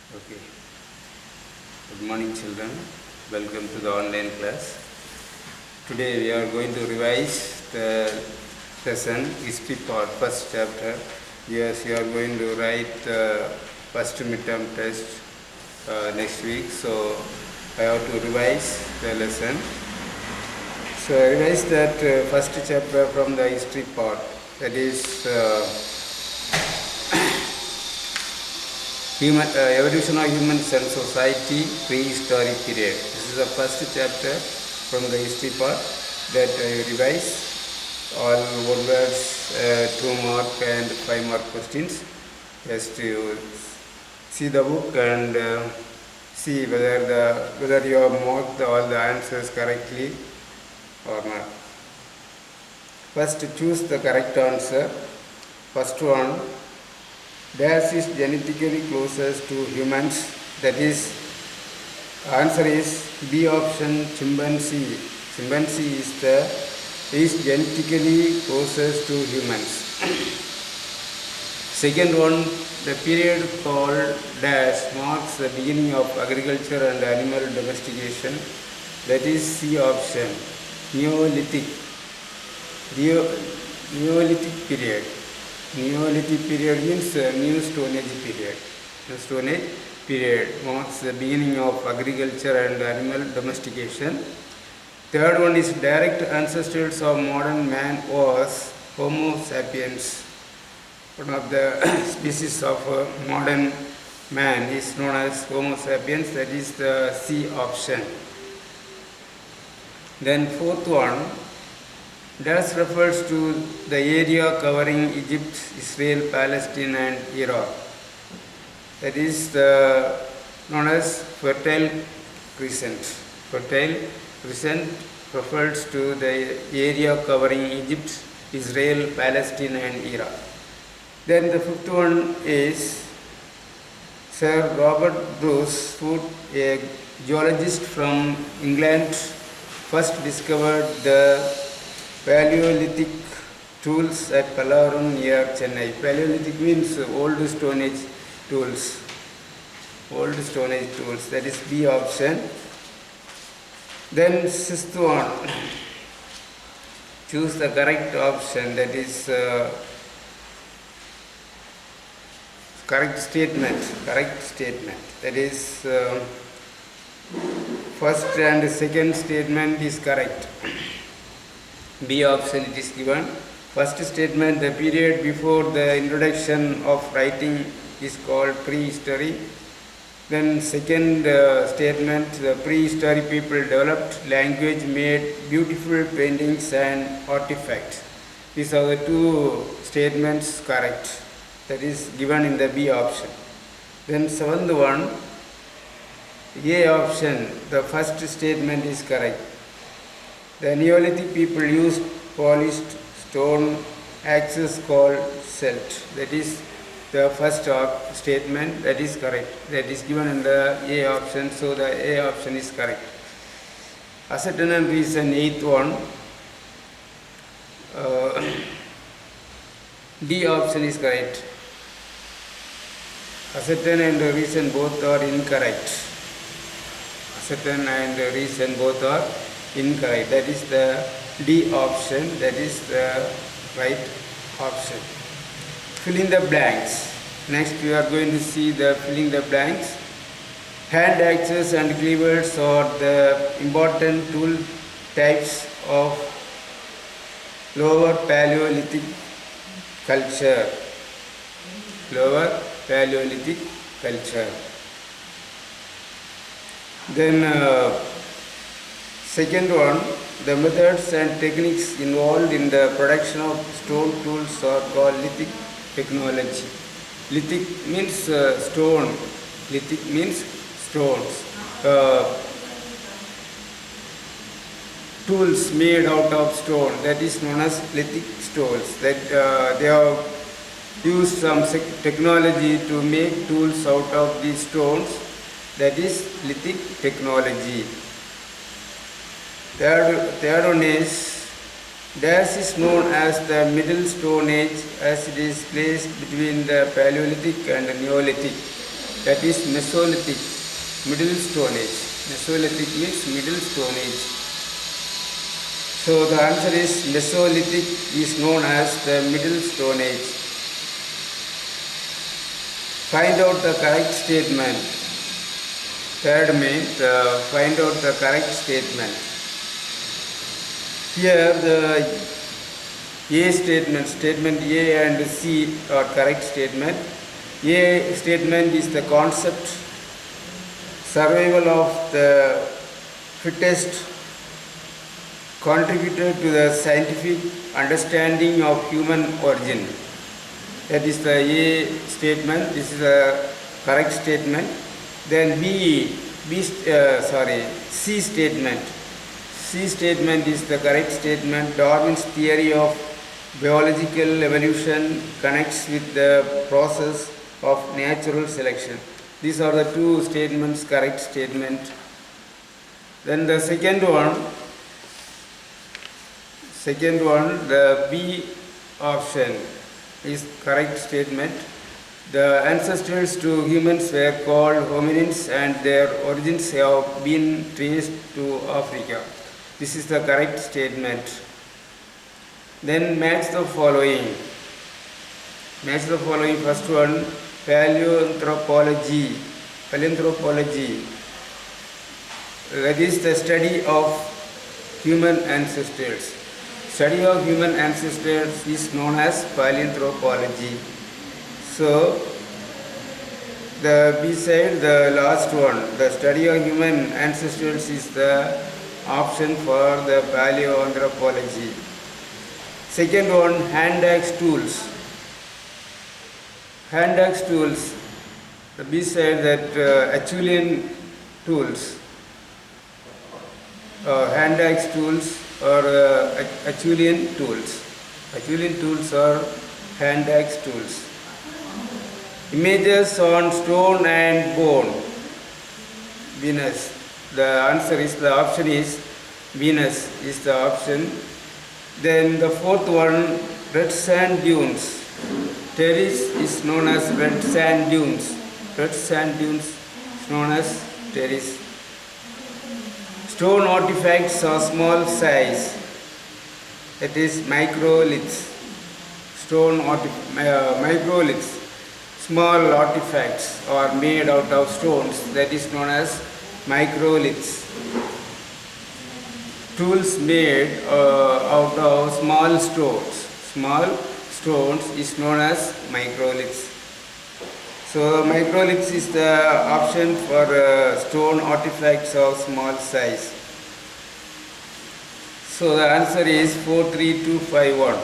Okay. Good morning, children. Welcome to the online class. Today we are going to revise the lesson history part, first chapter. Yes, you are going to write the first midterm test next week. So I have to revise the lesson. So I revise that first chapter from the history part. That is evolution of humans and society, prehistoric period. This is the first chapter from the history part that I revise. All one words, 2 mark and 5 mark questions. Just to see the book and see whether you have marked all the answers correctly or not. First, choose the correct answer. First one. Dash is genetically closest to humans. That is, answer is B option, chimpanzee. Chimpanzee is genetically closest to humans. Second one, the period called dash marks the beginning of agriculture and animal domestication. That is C option, Neolithic. Neolithic period. Neolithic period means New Stone Age period. New Stone Age period marks the beginning of agriculture and animal domestication. Third one is direct ancestors of modern man was Homo sapiens. One of the species of modern man is known as Homo sapiens. That is the C option. Then fourth one. Dash refers to the area covering Egypt, Israel, Palestine and Iraq. That is known as Fertile Crescent. Fertile Crescent refers to the area covering Egypt, Israel, Palestine and Iraq. Then the fifth one is Sir Robert Bruce Foote, a geologist from England, first discovered the Paleolithic tools at Pallavaram near Chennai. Paleolithic means old Stone Age tools. Old Stone Age tools. That is B option. Then sixth one. Choose the correct option. That is correct statement. Correct statement. That is first and second statement is correct. B option it is given. First statement, the period before the introduction of writing is called prehistory. Then second statement, the prehistoric people developed language, made beautiful paintings and artifacts. These are the two statements correct. That is given in the B option. Then seventh one, A option, the first statement is correct. The Neolithic people used polished stone axes called celt. That is the first statement. That is correct. That is given in the A option. So the A option is correct. Ascertain and reason, eighth one. D option is correct. Ascertain and reason both are incorrect. Ascertain and reason both are incorrect. That is the D option. That is the right option. Fill in the blanks. Next we are going to see the filling the blanks. Hand axes and cleavers are the important tool types of lower Paleolithic culture. Lower Paleolithic culture. Then second one, the methods and techniques involved in the production of stone tools are called lithic technology. Lithic means stone. Lithic means stones. Tools made out of stone, that is known as lithic stones. That they have used some technology to make tools out of these stones. That is lithic technology. Third one is dash is known as the Middle Stone Age as it is placed between the Paleolithic and Neolithic. that is Mesolithic, Middle Stone Age. Mesolithic means Middle Stone Age. So the answer is Mesolithic is known as the Middle Stone Age. Find out the correct statement. Third main, find out the correct statement. Here the A statement, statement A and C are correct statement. A statement is the concept, survival of the fittest contributed to the scientific understanding of human origin. That is the A statement. This is a correct statement. Then C statement. C statement is the correct statement. Darwin's theory of biological evolution connects with the process of natural selection. These are the two statements, correct statement. Then the second one, the B option is correct statement. The ancestors to humans were called hominins and their origins have been traced to Africa. This is the correct statement. Then match the following. Match the following. First one, paleoanthropology. Paleoanthropology. That is the study of human ancestors. Study of human ancestors is known as paleoanthropology. So, the B side, the last one, the study of human ancestors is the option for the paleoanthropology. Second one, hand axe tools. Hand axe tools, the B side, that Acheulean tools. Hand axe tools or Acheulean tools. Acheulean tools are hand axe tools. Images on stone and bone. Venus. The answer is, the option is Venus is the option. Then the fourth one, red sand dunes. Terrace is known as red sand dunes. Red sand dunes is known as terrace. Stone artifacts are small size. That is microliths. Stone microliths. Small artifacts are made out of stones. That is known as microliths. Tools made out of small stones. Small stones is known as microliths. So microliths is the option for stone artifacts of small size. So the answer is 43251.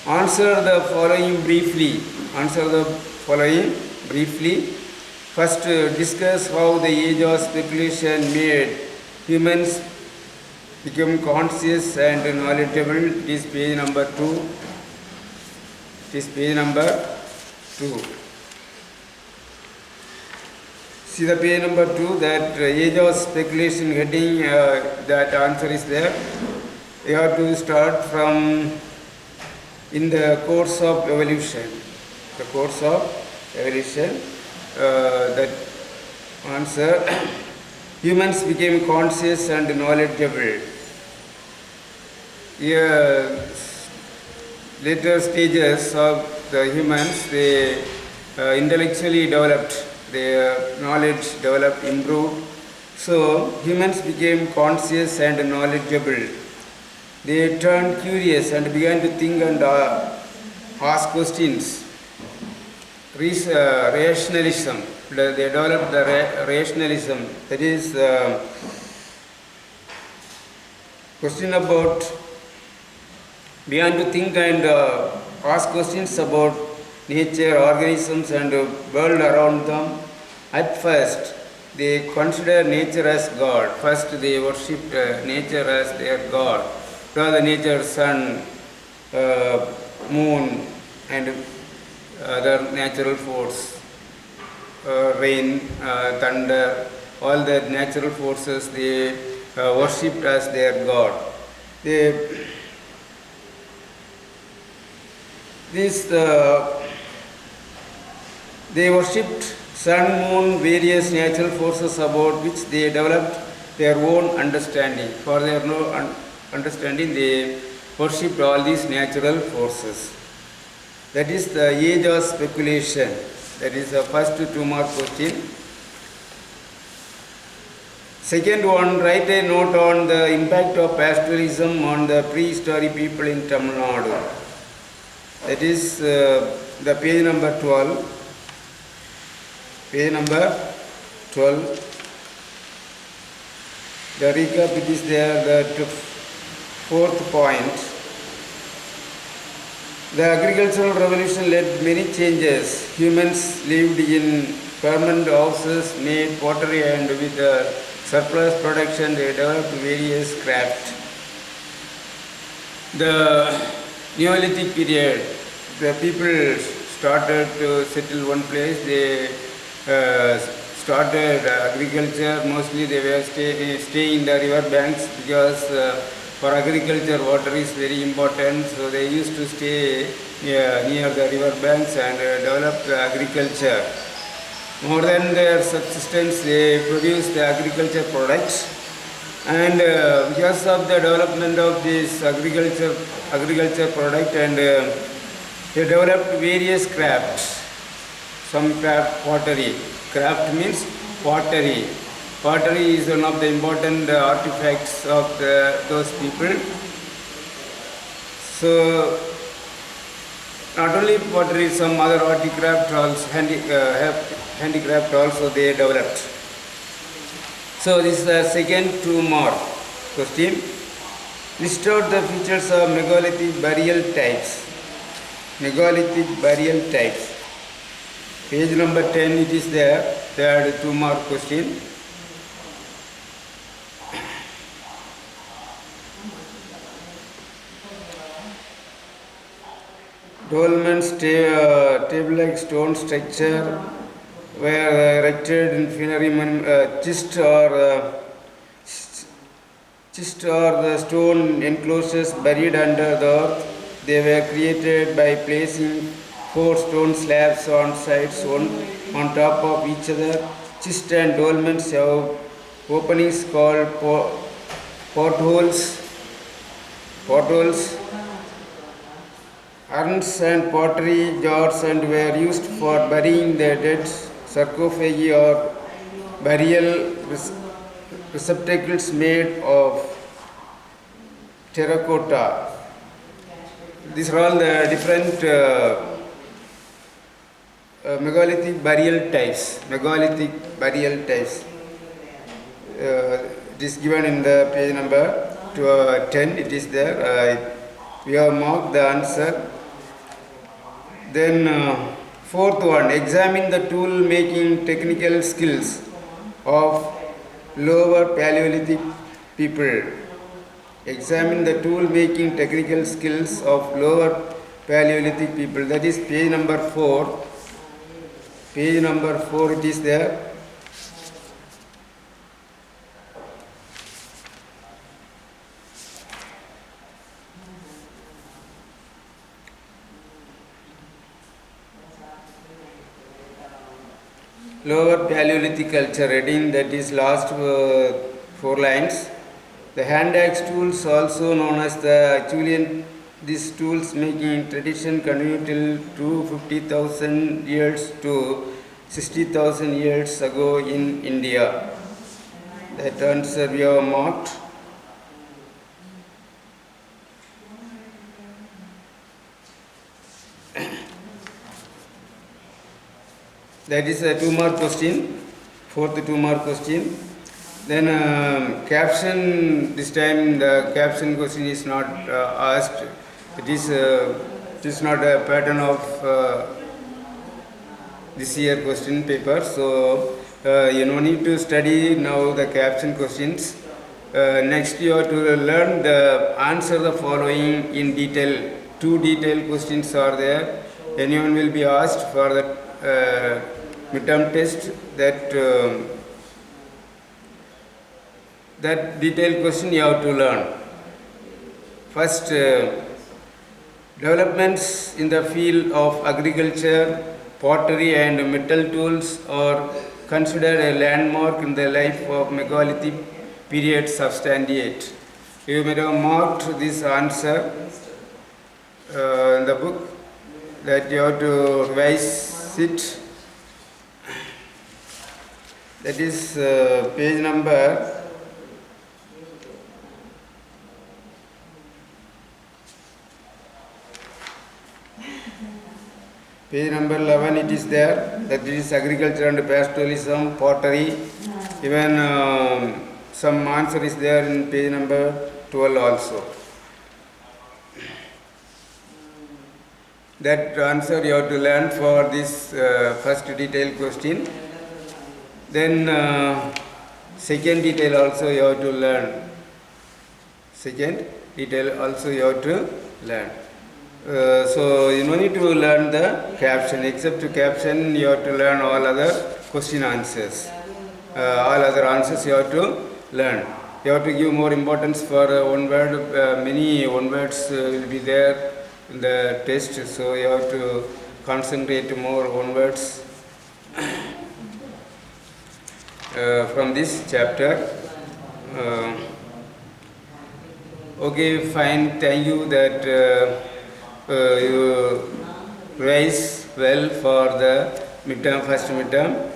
Answer the following briefly. Answer the following briefly. First, discuss how the age of speculation made humans become conscious and knowledgeable. It is page number 2. It is page number 2. See the page number 2, that age of speculation heading, that answer is there. You have to start from in the course of evolution. The course of evolution, that answer, humans became conscious and knowledgeable. Here, later stages of the humans, they intellectually developed, their knowledge developed, improved. So humans became conscious and knowledgeable. They turned curious and began to think and ask questions. Rationalism. They developed the rationalism. That is question about, began to think and ask questions about nature, organisms and world around them. At first, they considered nature as God. First, they worshipped nature as their God. The nature, sun, moon and other natural force, rain, thunder, all the natural forces they worshipped as their God. They worshipped sun, moon, various natural forces about which they developed their own understanding. For their understanding, they worshipped all these natural forces. That is the age of speculation. That is the first 2 mark question. Second one, write a note on the impact of pastoralism on the prehistoric people in Tamil Nadu. That is the page number 12. Page number 12. The recap, it is there, the fourth point. The agricultural revolution led many changes. Humans lived in permanent houses, made pottery, and with the surplus production they developed various crafts. The Neolithic period, the people started to settle one place. They started agriculture. Mostly they were stay in the river banks because for agriculture water is very important. So they used to stay near the river banks and develop the agriculture. More than their subsistence, they produce the agriculture products. And because of the development of this agriculture product, and they developed various crafts. Some craft pottery. Craft means pottery. Pottery is one of the important artifacts of those people. So not only pottery, some other articraft also, handicraft also they developed. So this is the second 2 mark question. List out the features of megalithic burial types. Megalithic burial types. Page number 10 it is there. Third 2 mark question. Dolmens table-like stone structure were erected in funerary schist or the stone enclosures buried under the earth. They were created by placing 4 stone slabs on sides, one on top of each other. Schist and dolmens have openings called portholes. Urns and pottery jars and were used for burying the dead. Sarcophagi or burial receptacles made of terracotta. These are all the different megalithic burial types. Megalithic burial types. It is given in the page number 10. It is there. We have marked the answer. Then fourth one, examine the tool making technical skills of lower Paleolithic people. Examine the tool making technical skills of lower Paleolithic people. That is page number 4. Page number 4 it is there. Lower Paleolithic culture, reading, that is last 4 lines. The hand axe tools, also known as the Acheulean, these tools making tradition continue till 250,000 years to 60,000 years ago in India. That answer we have marked. That is a 2 mark question, fourth 2 mark question. Then caption, this time the caption question is not asked. It is not a pattern of this year question paper. So you no need to study now the caption questions. Next you have to learn the answer the following in detail. 2 detailed questions are there. Anyone will be asked for the midterm test that detailed question you have to learn. First, developments in the field of agriculture pottery and metal tools are considered a landmark in the life of megalithic period substantiate. You may have marked this answer in the book that you have to revise it. That is page number Page number 11 it is there, that it is agriculture and pastoralism, pottery, even some answer is there in page number 12 also. That answer you have to learn for this first detailed question. Then second detail also you have to learn. Second detail also you have to learn. So you no need to learn the caption. Except to caption, you have to learn all other question answers. All other answers you have to learn. You have to give more importance for one word. Many one words will be there in the test, so you have to concentrate more one words from this chapter. Okay, fine. Thank you that. You rise well for the midterm, first midterm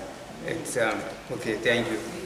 exam. Okay, thank you.